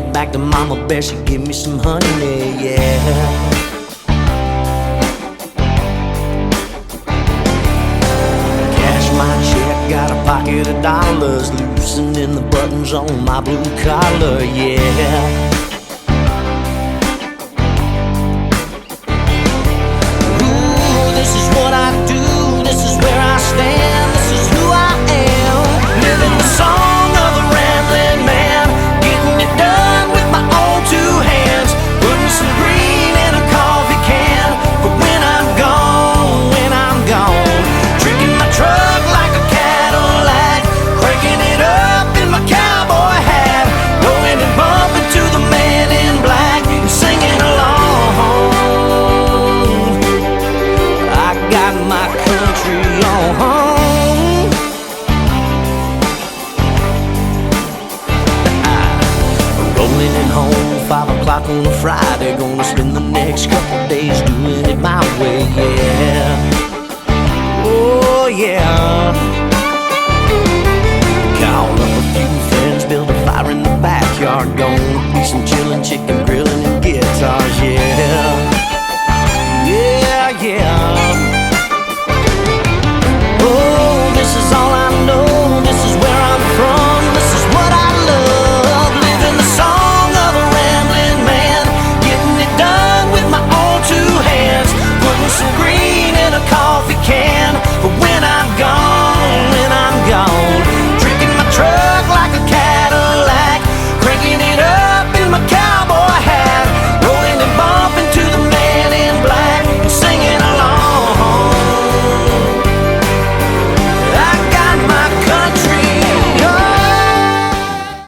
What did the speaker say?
it back to Mama Bear, she give me some honey, yeah. Got a pocket of dollars, loosening the buttons on my blue collar, yeah. Ooh, this is what I do, this is where I stand, this is who I am. Living the song of a rambling man, getting it done with my own two hands. Putting some green in a coffee can for when I'm gone, when I'm gone. Drinking my truck like a Cadillac, cranking it up in my cowboy hat, going and bumping to the man in black and singing along. I got my country on. Rolling it home, 5 o'clock on a Friday, gonna spend the next couple days doing it my way, yeah. Oh yeah.